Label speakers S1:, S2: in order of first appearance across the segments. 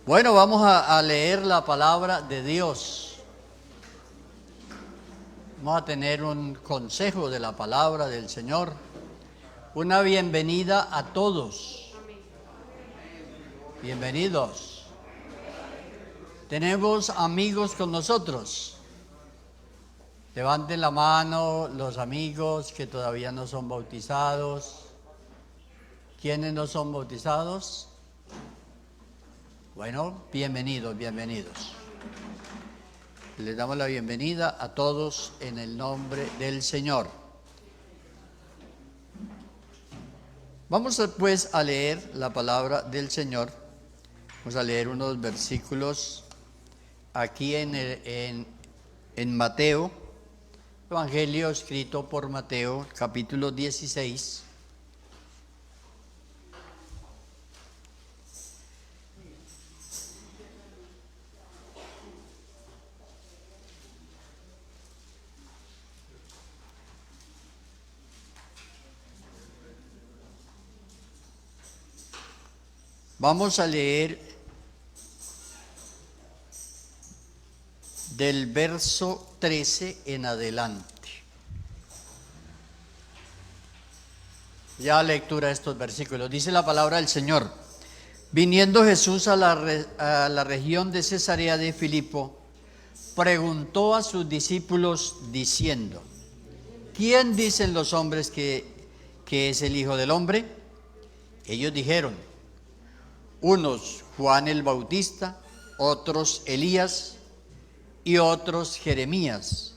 S1: Bueno, vamos a leer la palabra de Dios. Vamos a tener un consejo de la palabra del Señor. Una bienvenida a todos. Bienvenidos. Tenemos amigos con nosotros. Levanten la mano los amigos que todavía no son bautizados. ¿Quiénes no son bautizados? Bueno, bienvenidos. Les damos la bienvenida a todos en el nombre del Señor. Vamos pues a leer la palabra del Señor. Vamos a leer unos versículos aquí en Mateo, Evangelio escrito por Mateo, capítulo 16. Vamos a leer del verso 13 en adelante. Ya lectura de estos versículos. Dice la palabra del Señor. Viniendo Jesús a la región de Cesarea de Filipo, preguntó a sus discípulos diciendo: ¿Quién dicen los hombres que es el Hijo del Hombre? Ellos dijeron: unos Juan el Bautista, otros Elías y otros Jeremías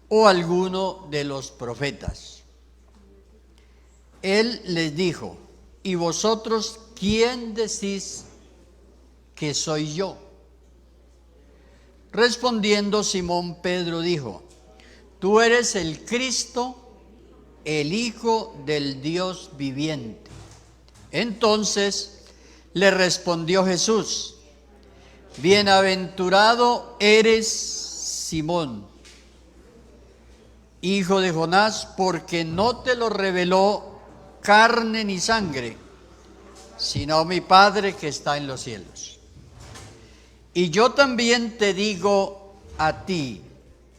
S1: o alguno de los profetas. Él les dijo: ¿y vosotros quién decís que soy yo? Respondiendo Simón Pedro dijo: tú eres el Cristo, el Hijo del Dios viviente. Entonces le respondió Jesús: bienaventurado eres, Simón, hijo de Jonás, porque no te lo reveló carne ni sangre, sino mi Padre que está en los cielos. Y yo también te digo a ti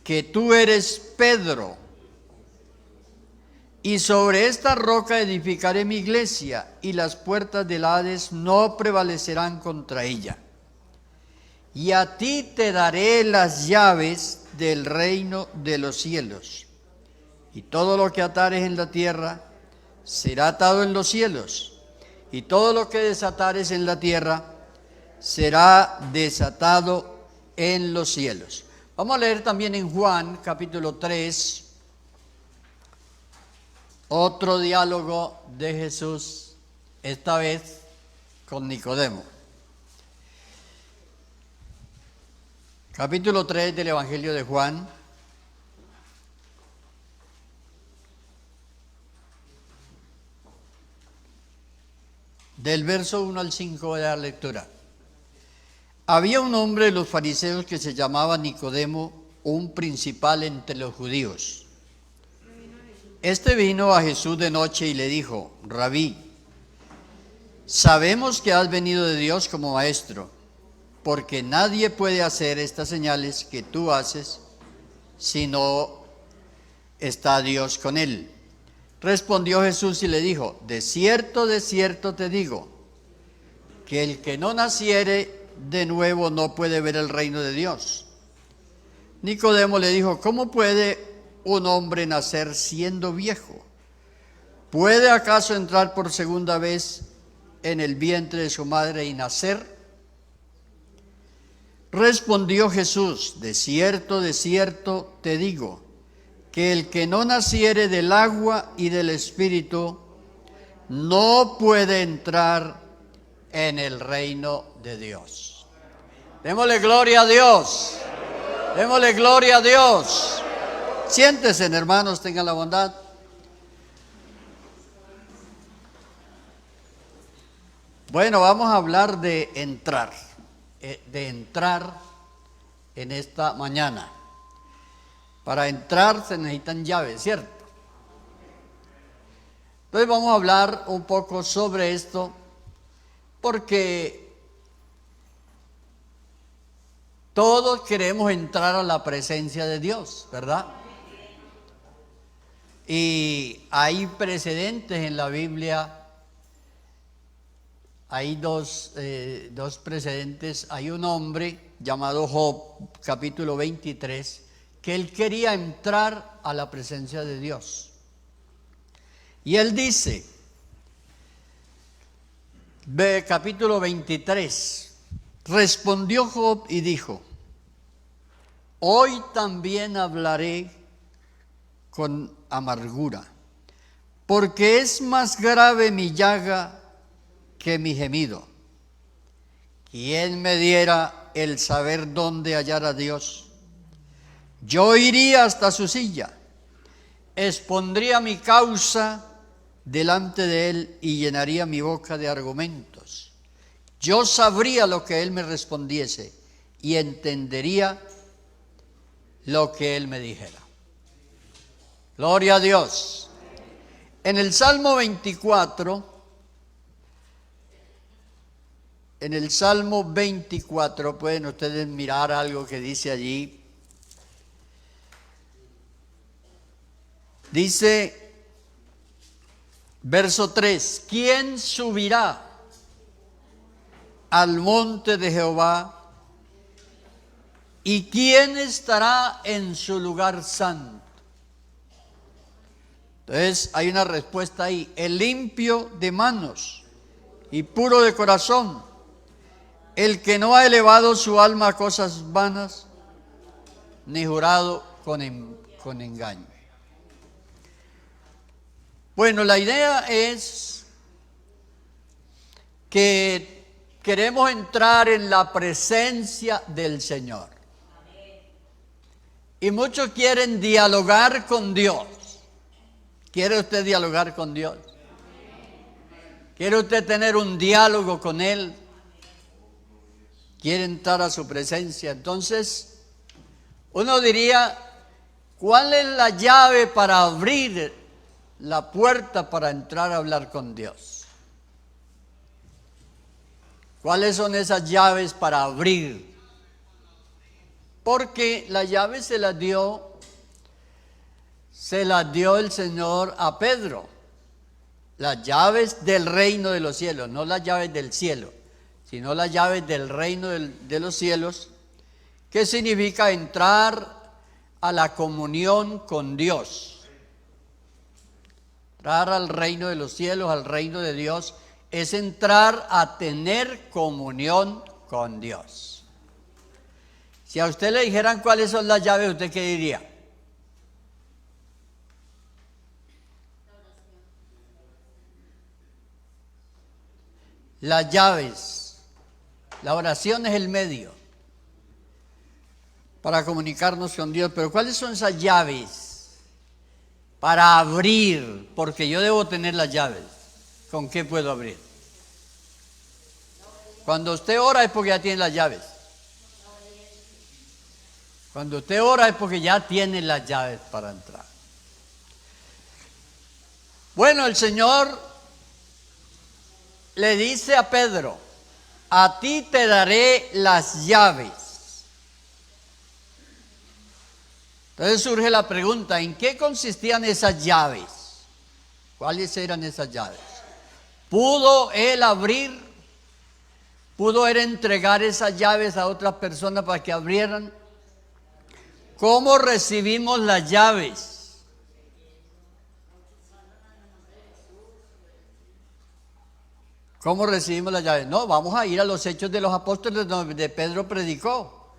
S1: que tú eres Pedro, y sobre esta roca edificaré mi iglesia, y las puertas del Hades no prevalecerán contra ella. Y a ti te daré las llaves del reino de los cielos. Y todo lo que atares en la tierra será atado en los cielos, y todo lo que desatares en la tierra será desatado en los cielos. Vamos a leer también en Juan capítulo 3. Otro diálogo de Jesús, esta vez con Nicodemo. Capítulo 3 del Evangelio de Juan. Del verso 1 al 5 de la lectura. Había un hombre de los fariseos que se llamaba Nicodemo, un principal entre los judíos. Este vino a Jesús de noche y le dijo: Rabí, sabemos que has venido de Dios como maestro, porque nadie puede hacer estas señales que tú haces si no está Dios con él. Respondió Jesús y le dijo: de cierto te digo, que el que no naciere de nuevo no puede ver el reino de Dios. Nicodemo le dijo: ¿cómo puede un hombre nacer siendo viejo? ¿Puede acaso entrar por segunda vez en el vientre de su madre y nacer? Respondió Jesús: de cierto te digo, que el que no naciere del agua y del Espíritu no puede entrar en el reino de Dios. Démosle gloria a Dios. Démosle gloria a Dios. Siéntense, hermanos, tengan la bondad. Bueno, vamos a hablar de entrar en esta mañana. Para entrar se necesitan llaves, ¿cierto? Entonces vamos a hablar un poco sobre esto, porque Todos queremos entrar a la presencia de Dios, ¿verdad? Y hay precedentes en la Biblia. Hay dos precedentes. Hay un hombre llamado Job, capítulo 23, que él quería entrar a la presencia de Dios. Y él dice, capítulo 23, respondió Job y dijo, hoy también hablaré con amargura, porque es más grave mi llaga que mi gemido. ¿Quién me diera el saber dónde hallar a Dios? Yo iría hasta su silla, expondría mi causa delante de él y llenaría mi boca de argumentos. Yo sabría lo que él me respondiese y entendería lo que él me dijera. Gloria a Dios. En el Salmo 24, pueden ustedes mirar algo que dice allí. Dice, verso 3, ¿quién subirá al monte de Jehová? ¿Y quién estará en su lugar santo? Entonces hay una respuesta ahí. El limpio de manos y puro de corazón, el que no ha elevado su alma a cosas vanas, ni jurado con engaño. Bueno, la idea es que queremos entrar en la presencia del Señor. Y muchos quieren dialogar con Dios. ¿Quiere usted dialogar con Dios? ¿Quiere usted tener un diálogo con Él? ¿Quiere entrar a su presencia? Entonces, uno diría, ¿cuál es la llave para abrir la puerta para entrar a hablar con Dios? ¿Cuáles son esas llaves para abrir? Porque la llave se la dio el Señor a Pedro. Las llaves del reino de los cielos, no las llaves del cielo, sino las llaves del reino de los cielos, que significa entrar a la comunión con Dios. Entrar al reino de los cielos, al reino de Dios, es entrar a tener comunión con Dios. Si a usted le dijeran cuáles son las llaves, ¿usted qué diría? Las llaves, la oración es el medio para comunicarnos con Dios, pero ¿cuáles son esas llaves para abrir? Porque yo debo tener las llaves. ¿Con qué puedo abrir? Cuando usted ora es porque ya tiene las llaves. Cuando usted ora es porque ya tiene las llaves para entrar. Bueno, el Señor le dice a Pedro, a ti te daré las llaves. Entonces surge la pregunta, ¿en qué consistían esas llaves? ¿Cuáles eran esas llaves? ¿Pudo él abrir? ¿Pudo él entregar esas llaves a otras personas para que abrieran? ¿Cómo recibimos las llaves? ¿Cómo recibimos las llaves? No, vamos a ir a los Hechos de los Apóstoles donde Pedro predicó.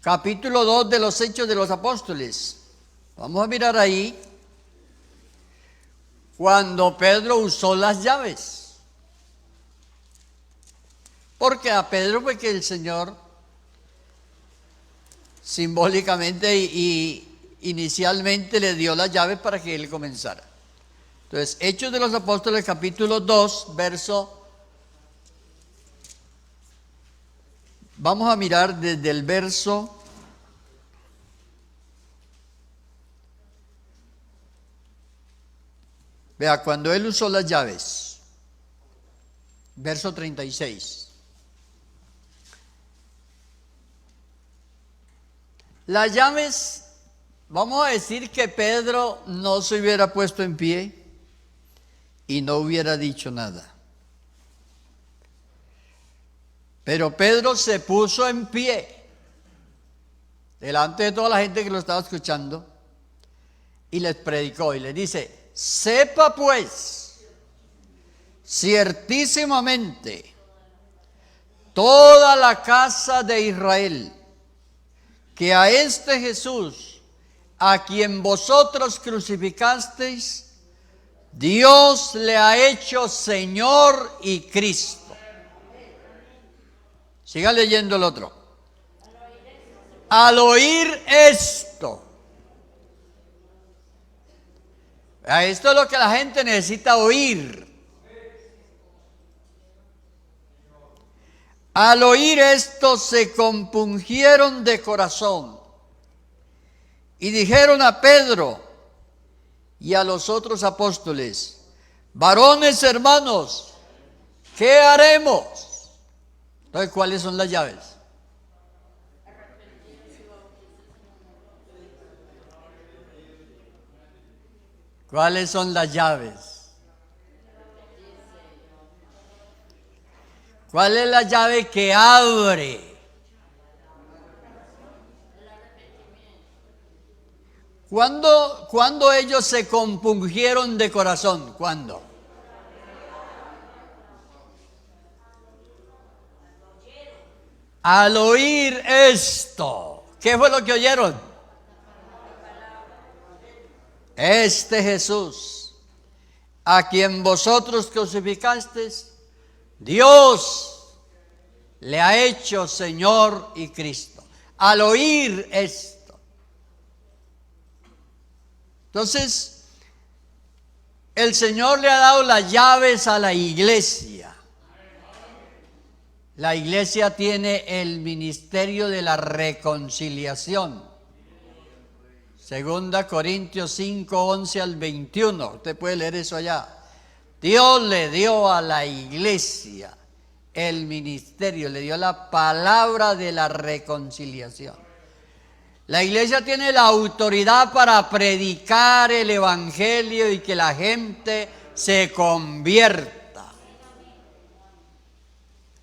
S1: Capítulo 2 de los Hechos de los Apóstoles. Vamos a mirar ahí cuando Pedro usó las llaves. Porque a Pedro fue que el Señor simbólicamente y inicialmente le dio las llaves para que él comenzara. Entonces, Hechos de los Apóstoles, capítulo 2, vamos a mirar desde el verso vea, cuando él usó las llaves, verso 36. Las llaves, vamos a decir que Pedro no se hubiera puesto en pie y no hubiera dicho nada. Pero Pedro se puso en pie delante de toda la gente que lo estaba escuchando y les predicó y les dice: sepa pues ciertísimamente toda la casa de Israel que a este Jesús, a quien vosotros crucificasteis, Dios le ha hecho Señor y Cristo. Siga leyendo el otro. Al oír esto, esto es lo que la gente necesita oír. Al oír esto se compungieron de corazón y dijeron a Pedro y a los otros apóstoles: varones hermanos, ¿qué haremos? Entonces, ¿cuáles son las llaves? ¿Cuáles son las llaves? ¿Cuál es la llave que abre? ¿Cuándo ellos se compungieron de corazón? ¿Cuándo? Al oír esto, ¿qué fue lo que oyeron? Este Jesús, a quien vosotros crucificasteis, Dios le ha hecho Señor y Cristo. Al oír esto. Entonces, el Señor le ha dado las llaves a la iglesia. La iglesia tiene el ministerio de la reconciliación. Segunda Corintios 5, 11 al 21. Usted puede leer eso allá. Dios le dio a la iglesia el ministerio, le dio la palabra de la reconciliación. La iglesia tiene la autoridad para predicar el evangelio y que la gente se convierta.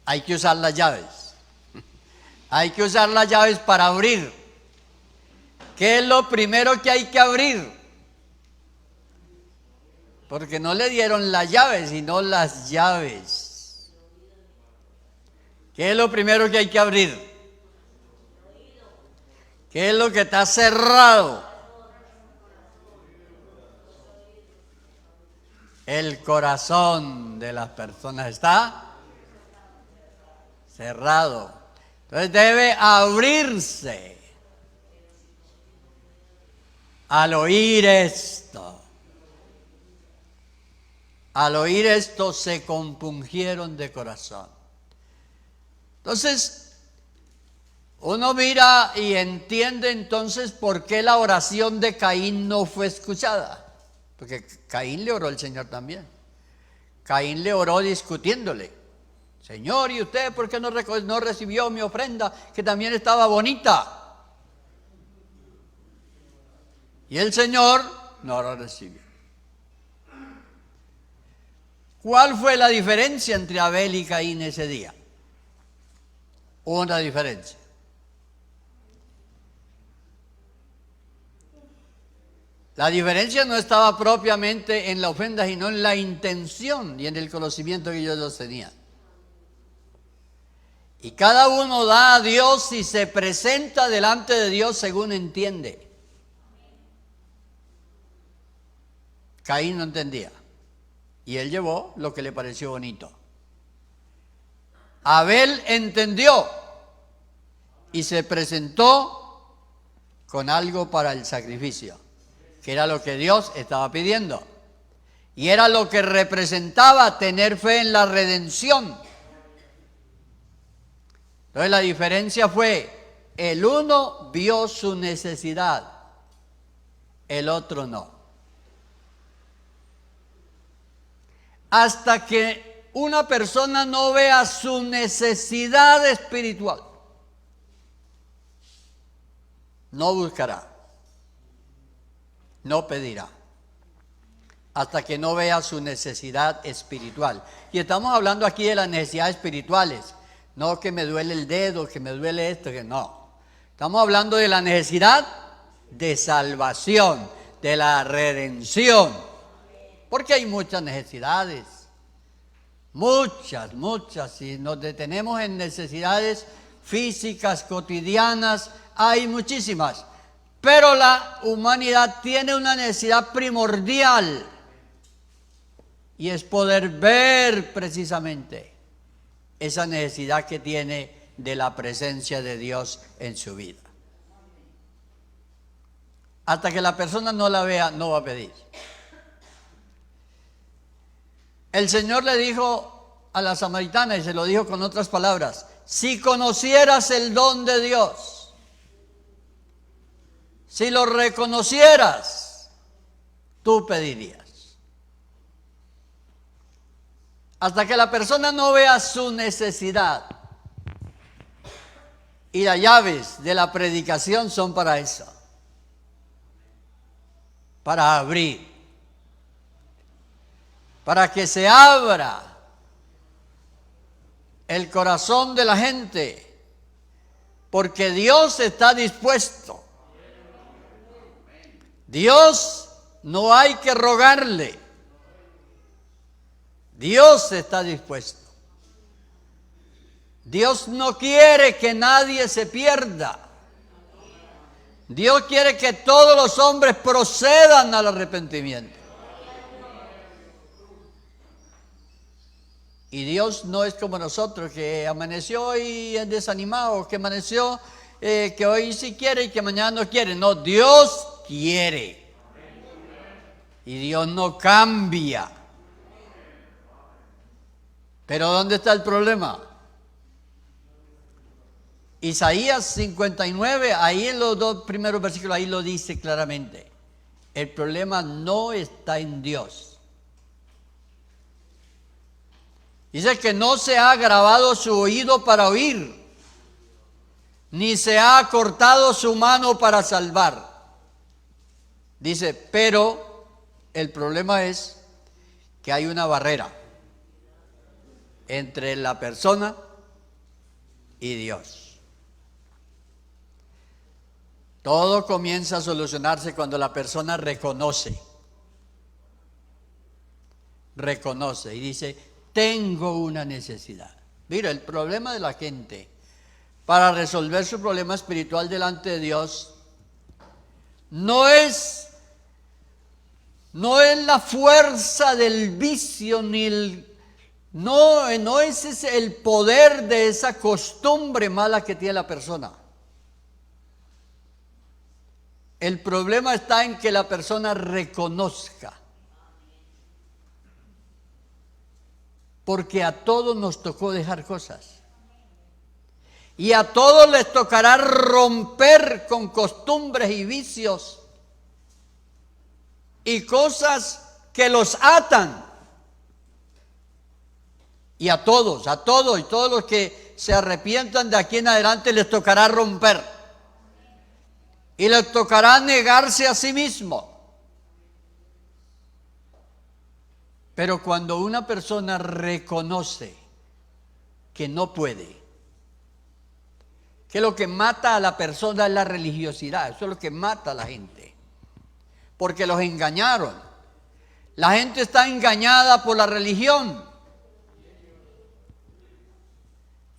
S1: Hay que usar las llaves. Hay que usar las llaves para abrir. ¿Qué es lo primero que hay que abrir? Porque no le dieron las llaves, sino las llaves. ¿Qué es lo primero que hay que abrir? ¿Qué es lo que está cerrado? El corazón de las personas está cerrado. Entonces debe abrirse al oír esto. Al oír esto se compungieron de corazón. Entonces, uno mira y entiende entonces por qué la oración de Caín no fue escuchada. Porque Caín le oró al Señor también. Caín le oró discutiéndole: Señor, ¿y usted por qué no recibió mi ofrenda, que también estaba bonita? Y el Señor no la recibió. ¿Cuál fue la diferencia entre Abel y Caín ese día? Hubo una diferencia. La diferencia no estaba propiamente en la ofrenda, sino en la intención y en el conocimiento que ellos dos tenían. Y cada uno da a Dios y se presenta delante de Dios según entiende. Caín no entendía. Y él llevó lo que le pareció bonito. Abel entendió y se presentó con algo para el sacrificio, que era lo que Dios estaba pidiendo. Y era lo que representaba tener fe en la redención. Entonces la diferencia fue: el uno vio su necesidad, el otro no. Hasta que una persona no vea su necesidad espiritual, no buscará, no pedirá, hasta que no vea su necesidad espiritual. Y estamos hablando aquí de las necesidades espirituales, no que me duele el dedo, que me duele esto, que no. Estamos hablando de la necesidad de salvación, de la redención, porque hay muchas necesidades, muchas, si nos detenemos en necesidades físicas, cotidianas, hay muchísimas, pero la humanidad tiene una necesidad primordial, y es poder ver precisamente esa necesidad que tiene de la presencia de Dios en su vida. Hasta que la persona no la vea, no va a pedir. El Señor le dijo a la samaritana, y se lo dijo con otras palabras: si conocieras el don de Dios, si lo reconocieras, tú pedirías. Hasta que la persona no vea su necesidad. Y las llaves de la predicación son para eso, para abrir, para que se abra el corazón de la gente, porque Dios está dispuesto. Dios no hay que rogarle, Dios está dispuesto. Dios no quiere que nadie se pierda. Dios quiere que todos los hombres procedan al arrepentimiento. Y Dios no es como nosotros, que amaneció hoy desanimado, que amaneció que hoy sí quiere y que mañana no quiere. No, Dios quiere. Y Dios no cambia. Pero ¿dónde está el problema? Isaías 59, ahí en los 2 primeros versículos, ahí lo dice claramente. El problema no está en Dios. Dice que no se ha agravado su oído para oír, ni se ha cortado su mano para salvar. Dice, pero el problema es que hay una barrera entre la persona y Dios. Todo comienza a solucionarse cuando la persona reconoce y dice, tengo una necesidad. Mira, el problema de la gente para resolver su problema espiritual delante de Dios no es la fuerza del vicio no es ese el poder de esa costumbre mala que tiene la persona. El problema está en que la persona reconozca. Porque a todos nos tocó dejar cosas. Y a todos les tocará romper con costumbres y vicios y cosas que los atan. Y a todos y todos los que se arrepientan de aquí en adelante les tocará romper. Y les tocará negarse a sí mismo. Pero cuando una persona reconoce que no puede, que lo que mata a la persona es la religiosidad, eso es lo que mata a la gente, porque los engañaron. La gente está engañada por la religión.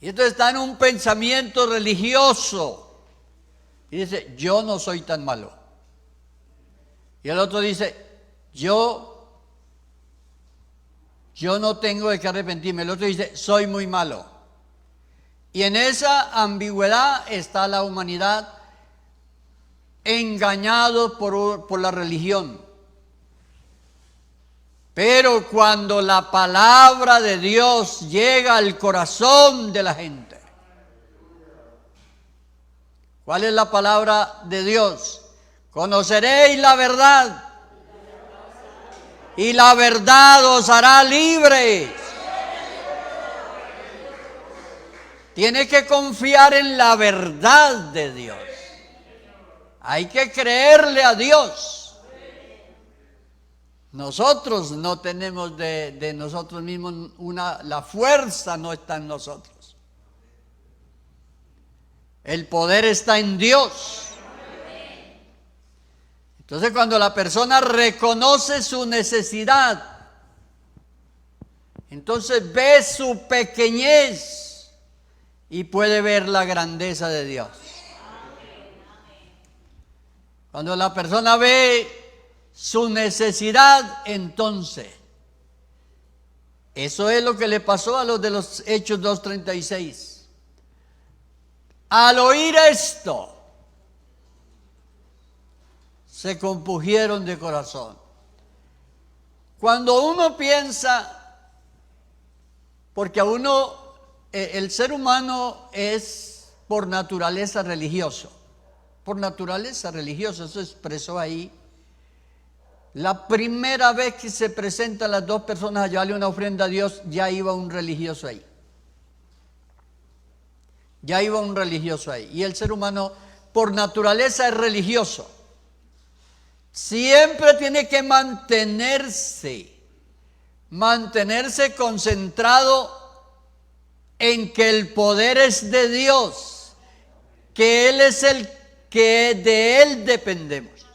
S1: Y entonces está en un pensamiento religioso. Y dice, yo no soy tan malo. Y el otro dice, yo no tengo de qué arrepentirme. El otro dice, soy muy malo. Y en esa ambigüedad está la humanidad, engañado por la religión. Pero cuando la palabra de Dios llega al corazón de la gente, ¿cuál es la palabra de Dios? Conoceréis la verdad y la verdad os hará libres. Tiene que confiar en la verdad de Dios. Hay que creerle a Dios. Nosotros no tenemos de nosotros mismos la fuerza no está en nosotros. El poder está en Dios. Entonces, cuando la persona reconoce su necesidad, entonces ve su pequeñez y puede ver la grandeza de Dios. Cuando la persona ve su necesidad, entonces, eso es lo que le pasó a los de los Hechos 2:36. Al oír esto, se compungieron de corazón. Cuando uno piensa, porque a uno, el ser humano es por naturaleza religioso. Por naturaleza religiosa, eso expresó ahí. La primera vez que se presentan las dos personas a llevarle una ofrenda a Dios, ya iba un religioso ahí. Ya iba un religioso ahí. Y el ser humano, por naturaleza, es religioso. Siempre tiene que mantenerse concentrado en que el poder es de Dios, que Él es el que de Él dependemos.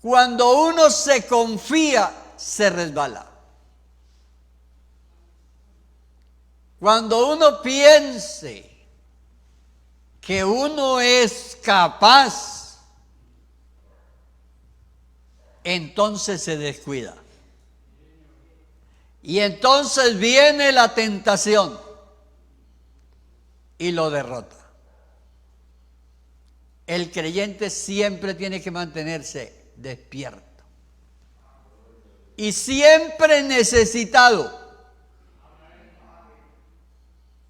S1: Cuando uno se confía, se resbala. Cuando uno piense que uno es capaz, entonces se descuida. Y entonces viene la tentación y lo derrota. El creyente siempre tiene que mantenerse despierto y siempre necesitado.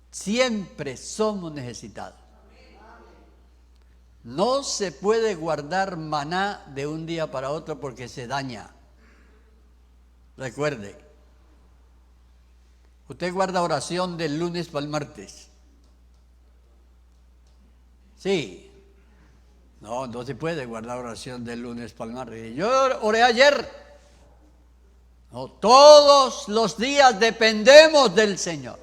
S1: Siempre somos necesitados. No se puede guardar maná de un día para otro porque se daña. Recuerde, usted guarda oración del lunes para el martes. Sí. No se puede guardar oración del lunes para el martes. Yo oré ayer. No, todos los días dependemos del Señor.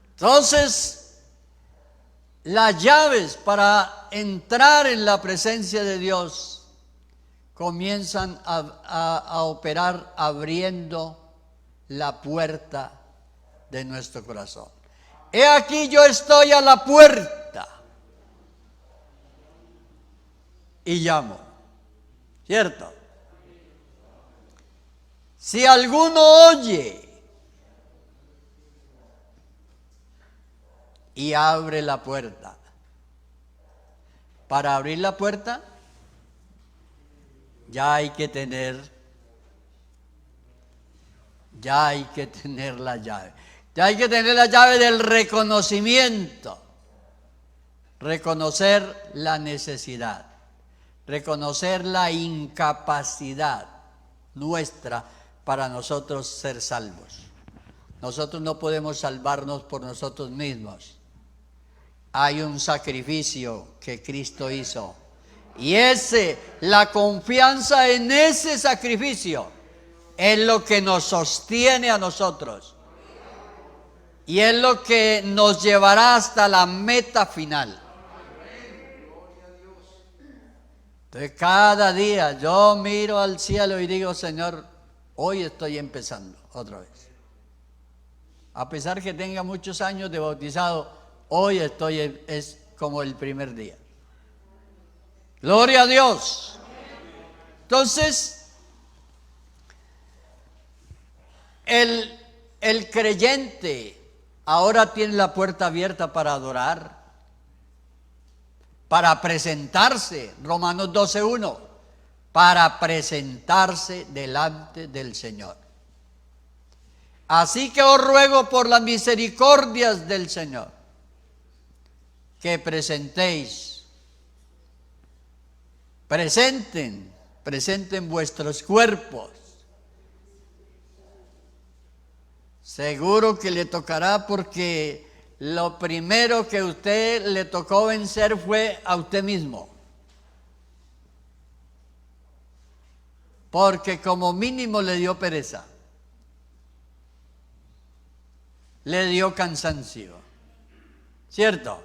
S1: Entonces, las llaves para entrar en la presencia de Dios comienzan a operar abriendo la puerta de nuestro corazón. He aquí yo estoy a la puerta y llamo, ¿cierto? Si alguno oye y abre la puerta, para abrir la puerta ya hay que tener la llave. Ya hay que tener la llave del reconocimiento. Reconocer la necesidad. Reconocer la incapacidad nuestra para nosotros ser salvos. Nosotros no podemos salvarnos por nosotros mismos. Hay un sacrificio que Cristo hizo. Y la confianza en ese sacrificio es lo que nos sostiene a nosotros. Y es lo que nos llevará hasta la meta final. Entonces cada día yo miro al cielo y digo, Señor, hoy estoy empezando otra vez. A pesar que tenga muchos años de bautizado, hoy es como el primer día. Gloria a Dios. Entonces, el creyente ahora tiene la puerta abierta para adorar, para presentarse, Romanos 12:1, para presentarse delante del Señor. Así que os ruego por las misericordias del Señor, que presenten vuestros cuerpos. Seguro que le tocará porque lo primero que a usted le tocó vencer fue a usted mismo. Porque como mínimo le dio pereza, le dio cansancio, ¿cierto?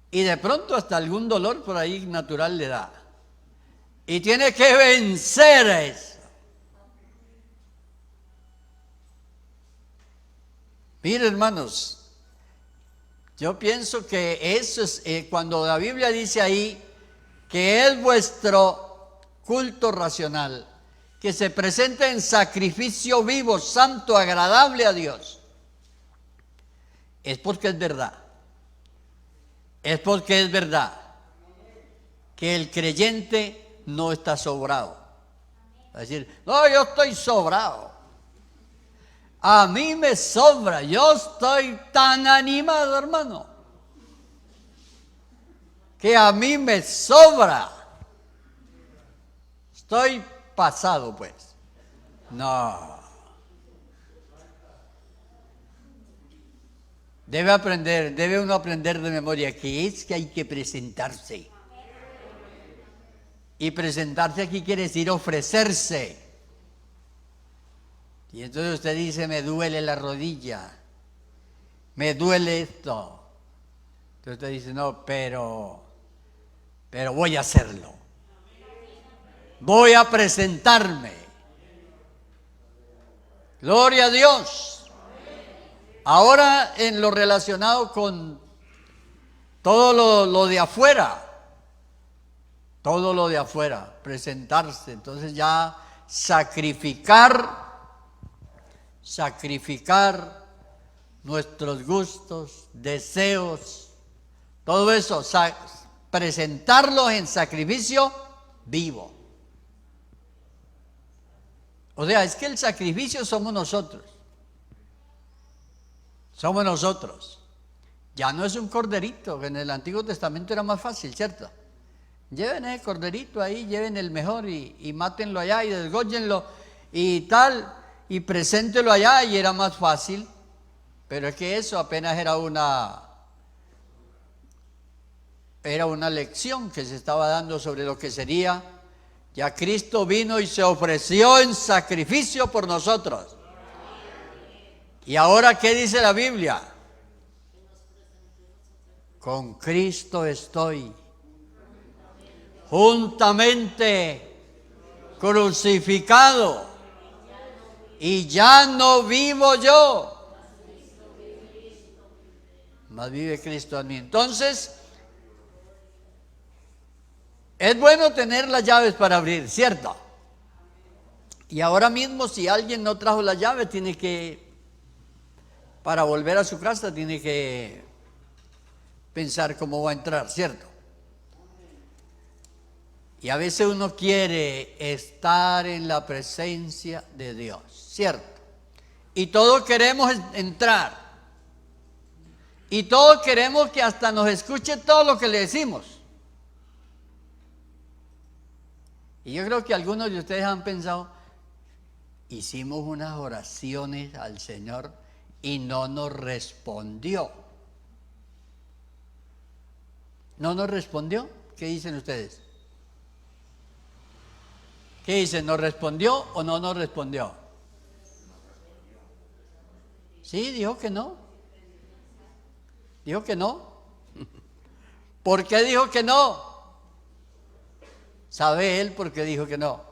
S1: Y de pronto hasta algún dolor por ahí natural le da. Y tiene que vencer a eso. Mire, hermanos, yo pienso que eso es cuando la Biblia dice ahí que es vuestro culto racional, que se presenta en sacrificio vivo, santo, agradable a Dios, es porque es verdad. Es porque es verdad que el creyente no está sobrado. Es decir, no, yo estoy sobrado. A mí me sobra, yo estoy tan animado, hermano, que a mí me sobra. Estoy pasado, pues. No. Debe uno aprender de memoria que es que hay que presentarse. Y presentarse aquí quiere decir ofrecerse. Y entonces usted dice, me duele la rodilla, me duele esto. Entonces usted dice, no, pero voy a hacerlo. Voy a presentarme. Gloria a Dios. Ahora en lo relacionado con todo lo de afuera. Todo lo de afuera, presentarse. Entonces ya sacrificar nuestros gustos, deseos, todo eso, presentarlos en sacrificio vivo. O sea, es que el sacrificio somos nosotros. Somos nosotros. Ya no es un corderito, que en el Antiguo Testamento era más fácil, ¿cierto? Lleven ese corderito ahí, lleven el mejor y mátenlo allá y desgóllenlo y tal, y preséntelo allá y era más fácil. Pero es que eso apenas era una lección que se estaba dando sobre lo que sería. Ya Cristo vino y se ofreció en sacrificio por nosotros. Y ahora, ¿qué dice la Biblia? Con Cristo estoy juntamente crucificado, y ya no vivo yo, mas vive Cristo en mí. Entonces, es bueno tener las llaves para abrir, ¿cierto? Y ahora mismo, si alguien no trajo las llaves, tiene que, para volver a su casa, tiene que pensar cómo va a entrar, ¿cierto? Y a veces uno quiere estar en la presencia de Dios, ¿cierto? Y todos queremos entrar. Y todos queremos que hasta nos escuche todo lo que le decimos. Y yo creo que algunos de ustedes han pensado, hicimos unas oraciones al Señor y no nos respondió. ¿No nos respondió? ¿Qué dicen ustedes? ¿Qué dicen? ¿Nos respondió o no nos respondió? Sí, dijo que no. Dijo que no. ¿Por qué dijo que no? ¿Sabe él por qué dijo que no?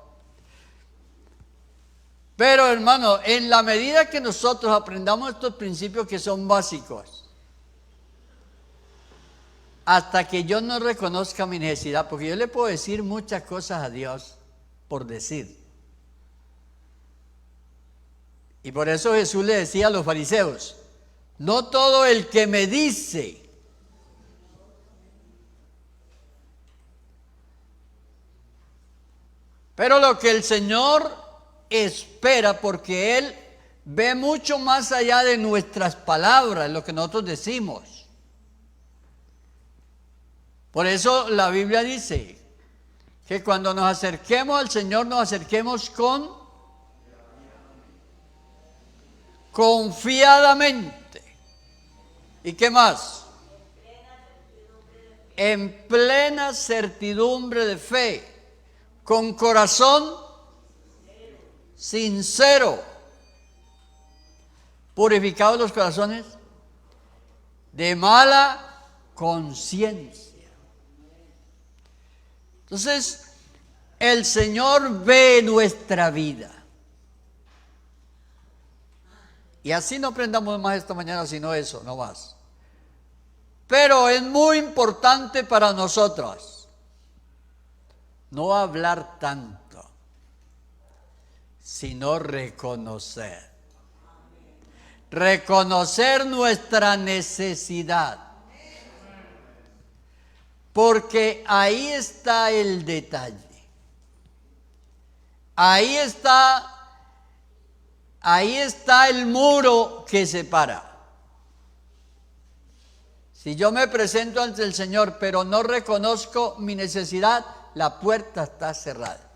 S1: Pero hermano, en la medida que nosotros aprendamos estos principios que son básicos, hasta que yo no reconozca mi necesidad, porque yo le puedo decir muchas cosas a Dios por decir. Y por eso Jesús le decía a los fariseos, no todo el que me dice, pero lo que el Señor espera, porque Él ve mucho más allá de nuestras palabras, lo que nosotros decimos. Por eso la Biblia dice que cuando nos acerquemos al Señor, nos acerquemos confiadamente. ¿Y qué más? En plena certidumbre de fe, con corazón sincero, purificados los corazones de mala conciencia. Entonces, el Señor ve nuestra vida. Y así no aprendamos más esta mañana, sino eso, no más. Pero es muy importante para nosotros no hablar tanto, sino reconocer. Reconocer nuestra necesidad. Porque ahí está el detalle. Ahí está el muro que separa. Si yo me presento ante el Señor, pero no reconozco mi necesidad, la puerta está cerrada.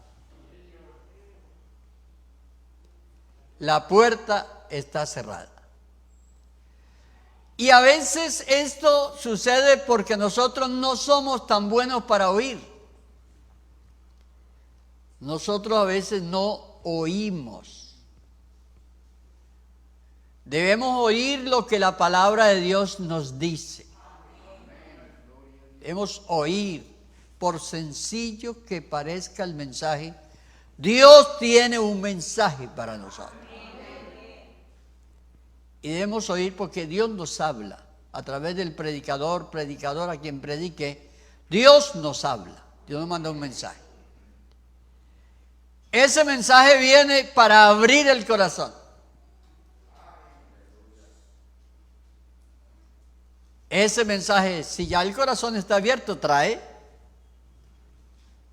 S1: La puerta está cerrada. Y a veces esto sucede porque nosotros no somos tan buenos para oír. Nosotros a veces no oímos. Debemos oír lo que la palabra de Dios nos dice. Debemos oír, por sencillo que parezca el mensaje, Dios tiene un mensaje para nosotros. Y debemos oír porque Dios nos habla a través del predicador a quien predique. Dios nos habla, Dios nos manda un mensaje. Ese mensaje viene para abrir el corazón. Ese mensaje, si ya el corazón está abierto, trae: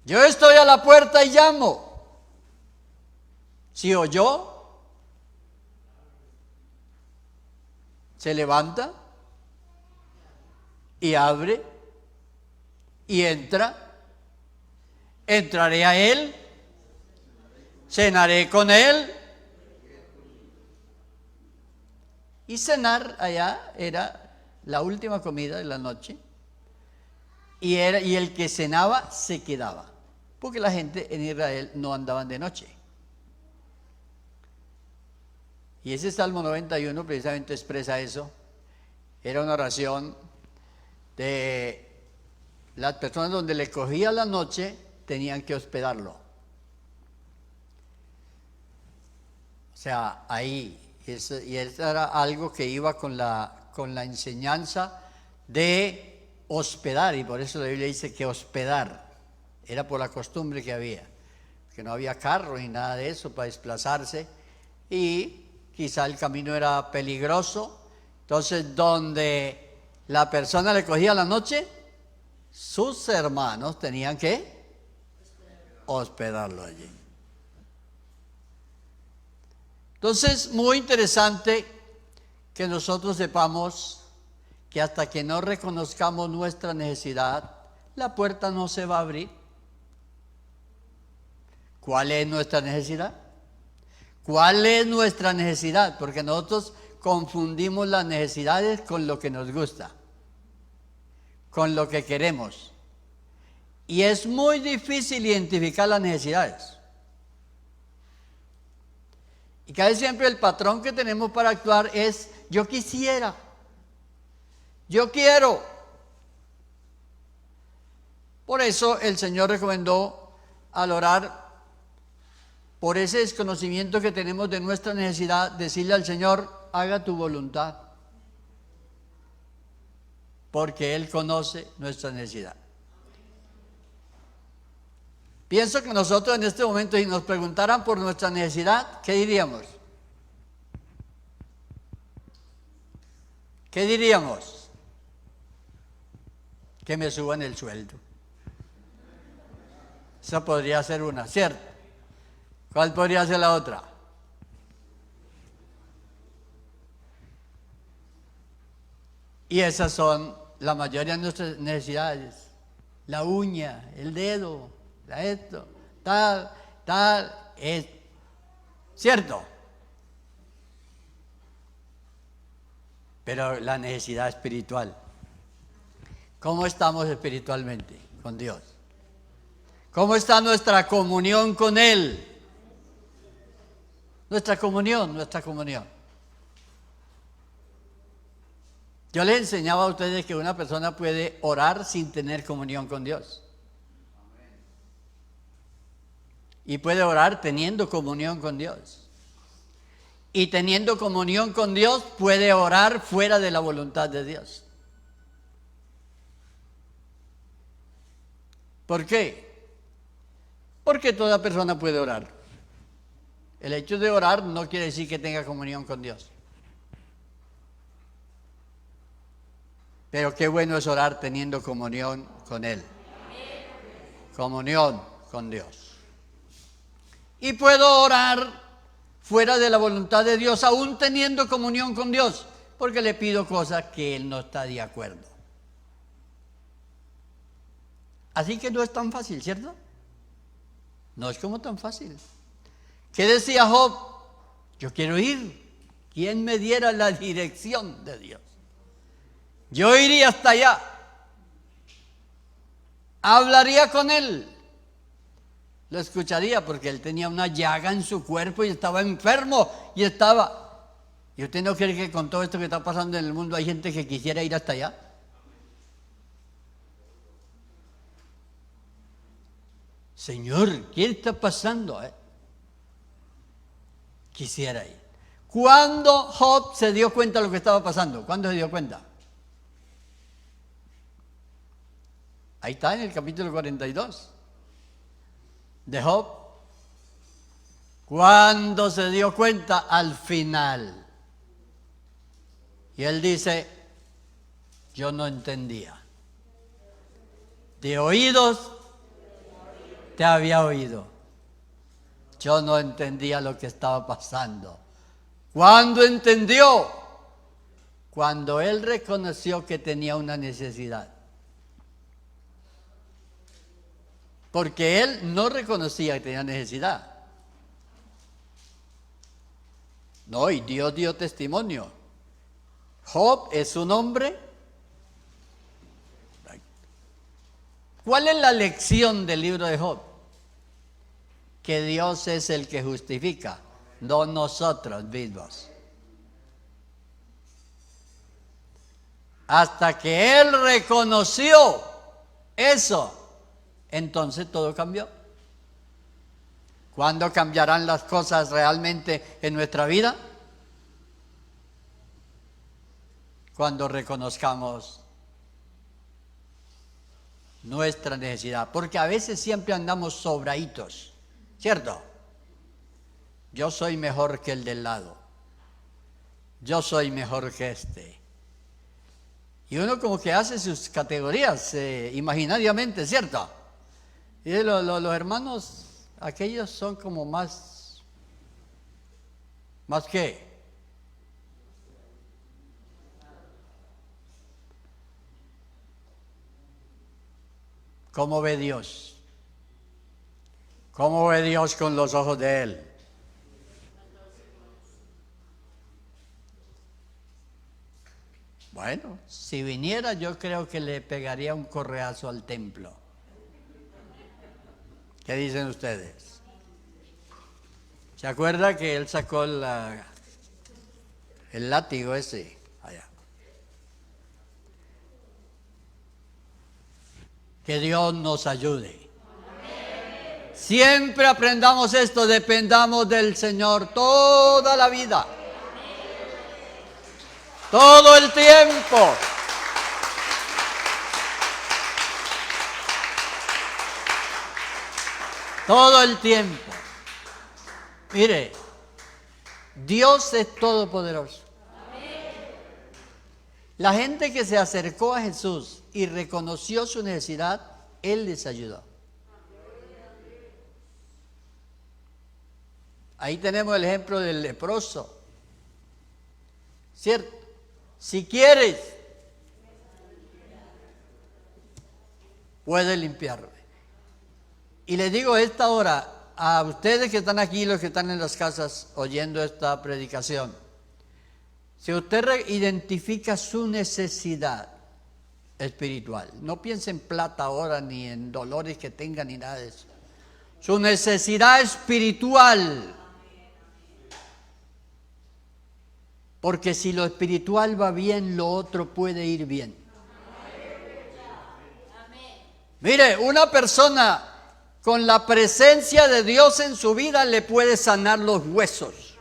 S1: yo estoy a la puerta y llamo. Si oyó, se levanta y abre y entra. Entraré a él, cenaré con él. Y cenar allá era la última comida de la noche, y el que cenaba se quedaba, porque la gente en Israel no andaban de noche. Y ese Salmo 91 precisamente expresa eso. Era una oración de las personas donde le cogía la noche, tenían que hospedarlo. O sea, ahí, y eso era algo que iba con la enseñanza de hospedar, y por eso la Biblia dice que hospedar era por la costumbre que había, que no había carro ni nada de eso para desplazarse, y quizá el camino era peligroso. Entonces, donde la persona le cogía la noche, sus hermanos tenían que hospedarlo allí. Entonces, muy interesante que nosotros sepamos que hasta que no reconozcamos nuestra necesidad, la puerta no se va a abrir. ¿Cuál es nuestra necesidad? ¿Cuál es nuestra necesidad? Porque nosotros confundimos las necesidades con lo que nos gusta, con lo que queremos. Y es muy difícil identificar las necesidades. Y casi siempre el patrón que tenemos para actuar es: yo quisiera, yo quiero. Por eso el Señor recomendó, al orar por ese desconocimiento que tenemos de nuestra necesidad, decirle al Señor: haga tu voluntad, porque Él conoce nuestra necesidad. Pienso que nosotros en este momento, si nos preguntaran por nuestra necesidad, ¿qué diríamos? ¿Qué diríamos? Que me suban el sueldo. Esa podría ser una, ¿cierto? ¿Cuál podría ser la otra? Y esas son la mayoría de nuestras necesidades. La uña, el dedo, esto, tal, es. ¿Cierto? pero la necesidad espiritual. ¿Cómo estamos espiritualmente con Dios? ¿Cómo está nuestra comunión con Él? Nuestra comunión. Yo les enseñaba a ustedes que una persona puede orar sin tener comunión con Dios. Y puede orar teniendo comunión con Dios. Y teniendo comunión con Dios puede orar fuera de la voluntad de Dios. ¿Por qué? Porque toda persona puede orar. El hecho de orar no quiere decir que tenga comunión con Dios. Pero qué bueno es orar teniendo comunión con Él. Comunión con Dios. Y puedo orar fuera de la voluntad de Dios, aún teniendo comunión con Dios, porque le pido cosas que Él no está de acuerdo. Así que no es tan fácil, ¿cierto? No es como tan fácil. ¿Qué decía Job? Yo quiero ir. ¿Quién me diera la dirección de Dios? Yo iría hasta allá. Hablaría con Él. Lo escucharía porque Él tenía una llaga en su cuerpo y estaba enfermo. Y usted no cree que con todo esto que está pasando en el mundo hay gente que quisiera ir hasta allá. Señor, ¿qué está pasando? Quisiera ir. ¿Cuándo Job se dio cuenta de lo que estaba pasando? ¿Cuándo se dio cuenta? Ahí está en el capítulo 42 de Job. ¿Cuándo se dio cuenta? Al final. Y él dice, yo no entendía. De oídos te había oído. Yo no entendía lo que estaba pasando. ¿Cuándo entendió? Cuando él reconoció que tenía una necesidad. Porque él no reconocía que tenía necesidad. No, y Dios dio testimonio. Job es un hombre. ¿Cuál es la lección del libro de Job? Que Dios es el que justifica, no nosotros mismos. Hasta que él reconoció eso, entonces todo cambió. ¿Cuándo cambiarán las cosas realmente en nuestra vida? Cuando reconozcamos nuestra necesidad. Porque a veces siempre andamos sobraditos, ¿cierto? Yo soy mejor que el del lado. Yo soy mejor que este. Y uno como que hace sus categorías imaginariamente, ¿cierto? Y los hermanos, aquellos son como más ¿qué? ¿Cómo ve Dios? ¿Cómo ve Dios con los ojos de Él? Bueno, si viniera yo creo que le pegaría un correazo al templo. ¿Qué dicen ustedes? ¿Se acuerda que él sacó el látigo ese allá? Que Dios nos ayude. Amén. Siempre aprendamos esto, dependamos del Señor toda la vida. Amén. Todo el tiempo. Todo el tiempo. Mire, Dios es todopoderoso. La gente que se acercó a Jesús y reconoció su necesidad, Él les ayudó. Ahí tenemos el ejemplo del leproso. ¿Cierto? Si quieres, puedes limpiarme. Y les digo esta hora a ustedes que están aquí, los que están en las casas oyendo esta predicación. Si usted identifica su necesidad espiritual, no piense en plata ahora, ni en dolores que tenga, ni nada de eso. Su necesidad espiritual. Porque si lo espiritual va bien, lo otro puede ir bien. Mire, una persona con la presencia de Dios en su vida le puede sanar los huesos.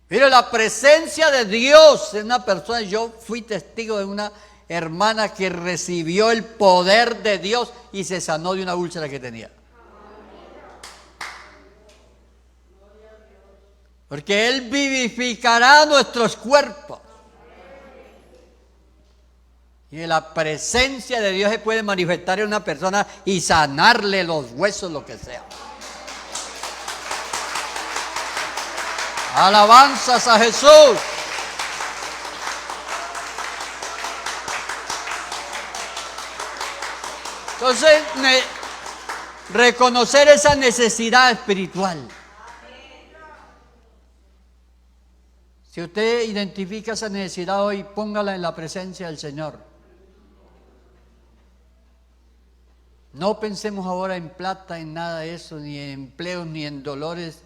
S1: Mire, la presencia de Dios en una persona. Yo fui testigo de una hermana que recibió el poder de Dios y se sanó de una úlcera que tenía. Porque Él vivificará nuestros cuerpos. Y la presencia de Dios se puede manifestar en una persona y sanarle los huesos, lo que sea. Alabanzas a Jesús. Entonces, reconocer esa necesidad espiritual. Si usted identifica esa necesidad hoy, póngala en la presencia del Señor. No pensemos ahora en plata, en nada de eso, ni en empleos, ni en dolores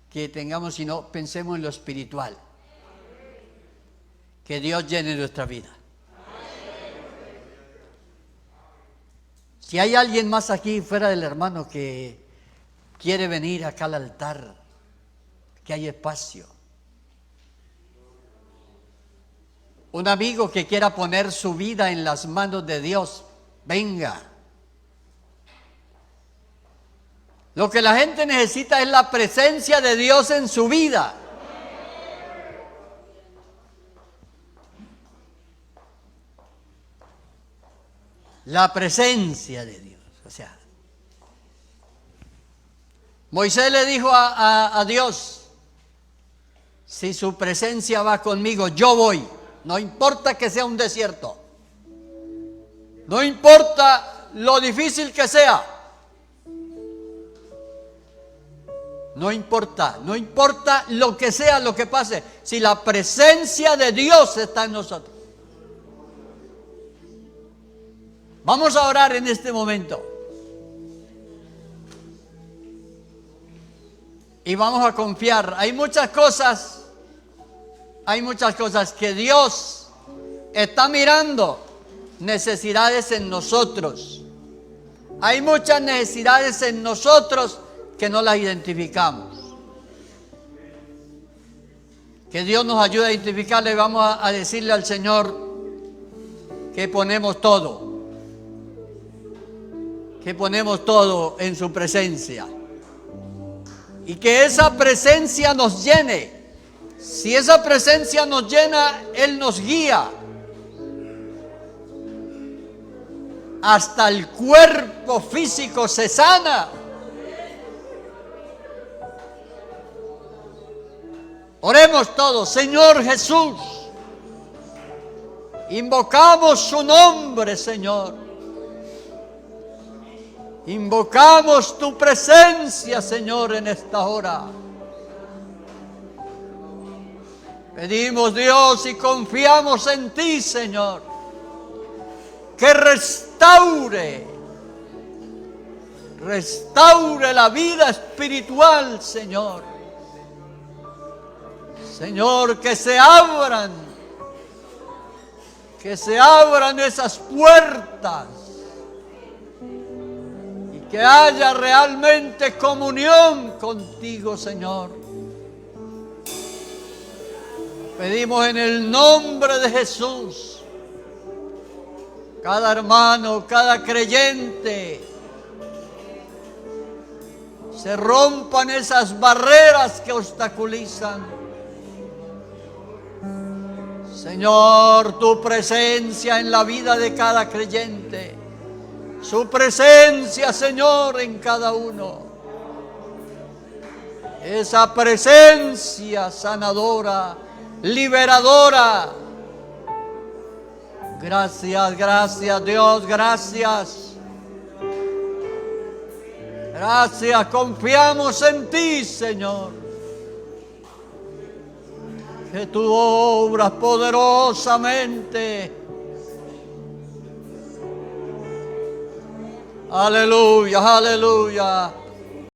S1: que tengamos, sino pensemos en lo espiritual. Que Dios llene nuestra vida. Si hay alguien más aquí fuera del hermano que quiere venir acá al altar, que hay espacio. Un amigo que quiera poner su vida en las manos de Dios, venga. Lo que la gente necesita es la presencia de Dios en su vida. La presencia de Dios. O sea, Moisés le dijo a Dios, si su presencia va conmigo, yo voy. No importa que sea un desierto. No importa lo difícil que sea. No importa lo que sea, lo que pase, si la presencia de Dios está en nosotros. Vamos a orar en este momento. Y vamos a confiar. Hay muchas cosas que Dios está mirando, necesidades en nosotros. Hay muchas necesidades en nosotros que no las identificamos. Que Dios nos ayude a identificarle. Vamos a decirle al Señor que ponemos todo en su presencia. Y que esa presencia nos llene. Si esa presencia nos llena, Él nos guía. Hasta el cuerpo físico se sana. Oremos todos. Señor Jesús, invocamos su nombre, Señor. Invocamos tu presencia, Señor, en esta hora. Pedimos, Dios, y confiamos en ti, Señor, que restaure la vida espiritual, Señor. Señor, que se abran esas puertas y que haya realmente comunión contigo, Señor. Pedimos en el nombre de Jesús, cada hermano, cada creyente, se rompan esas barreras que obstaculizan. Señor, tu presencia en la vida de cada creyente, su presencia, Señor, en cada uno, esa presencia sanadora, liberadora. Gracias, gracias, Dios, gracias. Gracias, confiamos en ti, Señor. que tú obras poderosamente. Aleluya, aleluya.